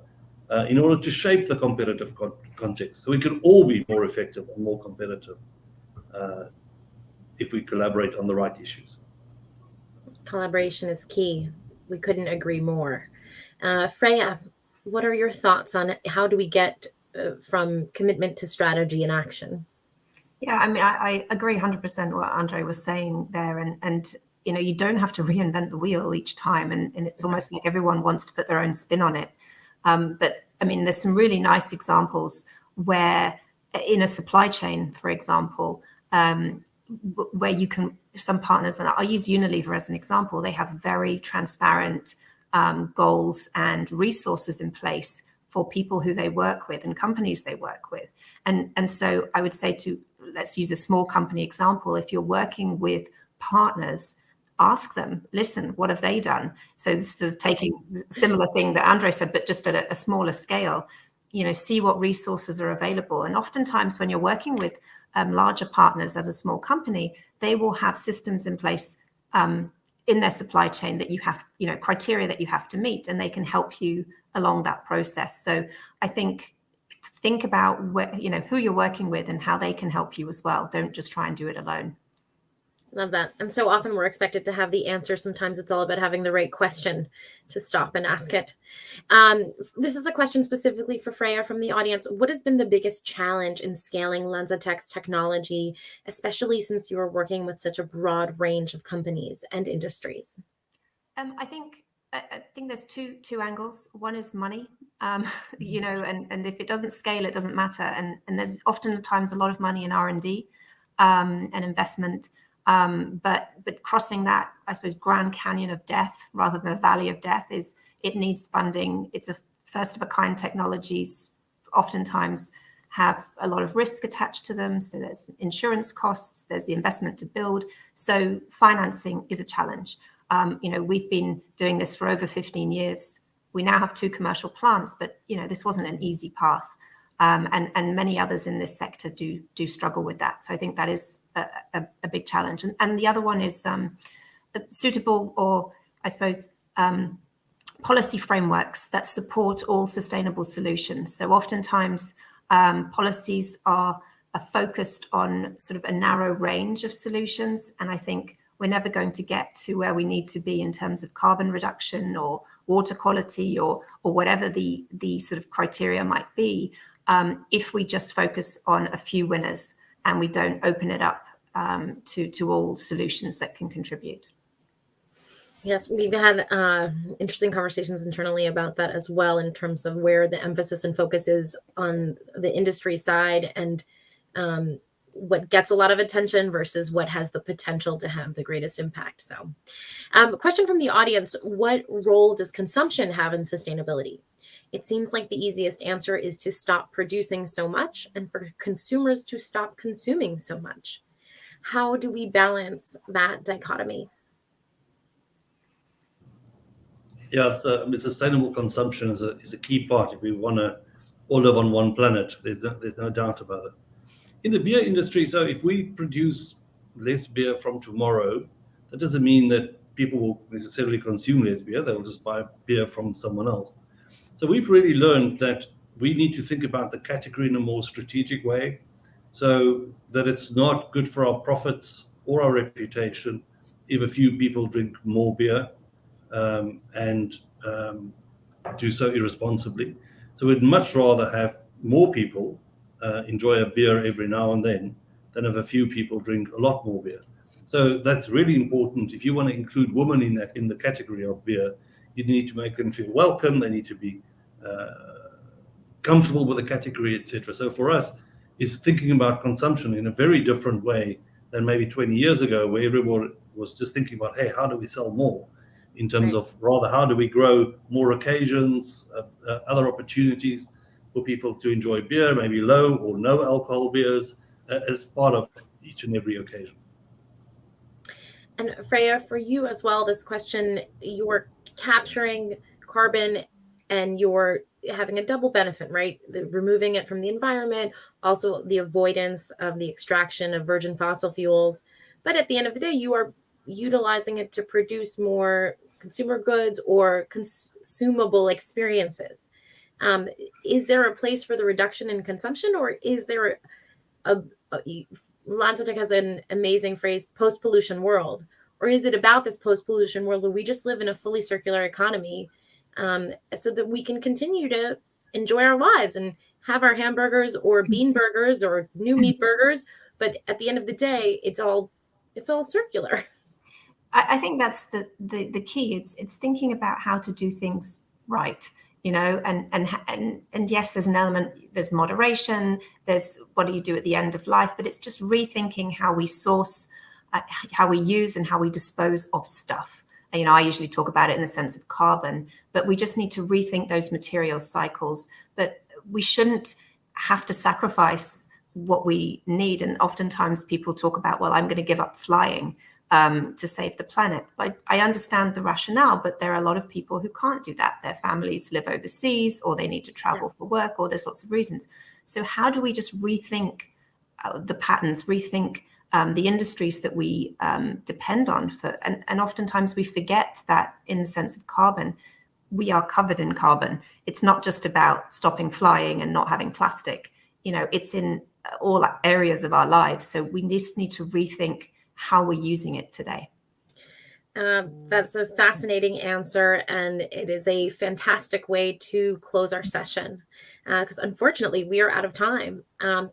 in order to shape the competitive context. So we can all be more effective and more competitive if we collaborate on the right issues. Collaboration is key. We couldn't agree more. Freya, what are your thoughts on how do we get from commitment to strategy and action? Yeah, I mean, I agree 100% what Andre was saying there. And you don't have to reinvent the wheel each time. And it's almost like everyone wants to put their own spin on it. But I mean, there's some really nice examples where in a supply chain, for example, where you can, some partners, and I'll use Unilever as an example, they have very transparent goals and resources in place for people who they work with and companies they work with. And so I would say let's use a small company example. If you're working with partners, ask them, listen, what have they done? So this is sort of taking the similar thing that Andre said, but just at a smaller scale, see what resources are available. And oftentimes when you're working with larger partners as a small company, they will have systems in place in their supply chain that you have, criteria that you have to meet, and they can help you along that process. So I think about who you're working with and how they can help you as well. Don't just try and do it alone. Love that. And so often we're expected to have the answer. Sometimes it's all about having the right question to stop and ask it. This is a question specifically for Freya from the audience. What has been the biggest challenge in scaling LanzaTech's technology, especially since you are working with such a broad range of companies and industries? I think there's two angles. One is money, and if it doesn't scale, it doesn't matter. And there's oftentimes a lot of money in R&D and investment. But crossing that, I suppose, Grand Canyon of death rather than the Valley of Death it needs funding. It's a first of a kind technologies, oftentimes have a lot of risk attached to them. So there's insurance costs, there's the investment to build. So financing is a challenge. We've been doing this for over 15 years. We now have 2 commercial plants, but this wasn't an easy path. And many others in this sector do struggle with that. So I think that is a big challenge. And the other one is suitable, or I suppose, policy frameworks that support all sustainable solutions. So oftentimes policies are focused on sort of a narrow range of solutions. And I think we're never going to get to where we need to be in terms of carbon reduction or water quality or whatever the sort of criteria might be, if we just focus on a few winners and we don't open it up to all solutions that can contribute. Yes, we've had interesting conversations internally about that as well, in terms of where the emphasis and focus is on the industry side, and what gets a lot of attention versus what has the potential to have the greatest impact. So a question from the audience: what role does consumption have in sustainability? It seems like the easiest answer is to stop producing so much and for consumers to stop consuming so much. How do we balance that dichotomy? Yeah, sustainable consumption is a key part if we want to all live on one planet. There's no doubt about it. In the beer industry, so if we produce less beer from tomorrow, that doesn't mean that people will necessarily consume less beer. They will just buy beer from someone else. So we've really learned that we need to think about the category in a more strategic way, so that it's not good for our profits or our reputation if a few people drink more beer and do so irresponsibly. So we'd much rather have more people enjoy a beer every now and then than have a few people drink a lot more beer. So that's really important. If you want to include women in the category of beer, you need to make them feel welcome. They need to be comfortable with the category, etc. So for us, it's thinking about consumption in a very different way than maybe 20 years ago, where everyone was just thinking about, hey, how do we sell more? In terms of rather, how do we grow more occasions, other opportunities for people to enjoy beer, maybe low or no alcohol beers, as part of each and every occasion. And Freya, for you as well, this question: you're capturing carbon and you're having a double benefit, right? Removing it from the environment, also the avoidance of the extraction of virgin fossil fuels. But at the end of the day, you are utilizing it to produce more consumer goods or consumable experiences. Is there a place for the reduction in consumption, or is there LanzaTech has an amazing phrase, post-pollution world, or is it about this post-pollution world where we just live in a fully circular economy, so that we can continue to enjoy our lives and have our hamburgers or bean burgers or new meat burgers, but at the end of the day, it's all circular. I think that's the key. It's thinking about how to do things right, and yes, there's an element, there's moderation, there's what do you do at the end of life, but it's just rethinking how we source, how we use and how we dispose of stuff. I usually talk about it in the sense of carbon, but we just need to rethink those material cycles. But we shouldn't have to sacrifice what we need. And oftentimes people talk about, well, I'm going to give up flying to save the planet. I understand the rationale, but there are a lot of people who can't do that. Their families live overseas, or they need to travel for work, or there's lots of reasons. So how do we just rethink the patterns, rethink the industries that we depend on and oftentimes we forget that in the sense of carbon, we are covered in carbon. It's not just about stopping flying and not having plastic. It's in all areas of our lives. So we just need to rethink how we're using it today. That's a fascinating answer, and it is a fantastic way to close our session, because unfortunately we are out of time.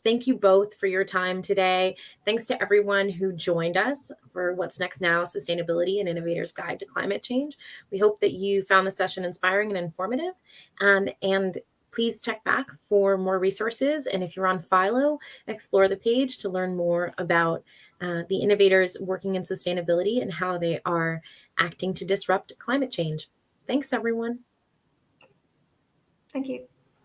Thank you both for your time today. Thanks to everyone who joined us for What's Next Now, Sustainability and Innovator's Guide to Climate Change. We hope that you found the session inspiring and informative, and please check back for more resources. And if you're on Philo, explore the page to learn more about the innovators working in sustainability and how they are acting to disrupt climate change. Thanks, everyone. Thank you.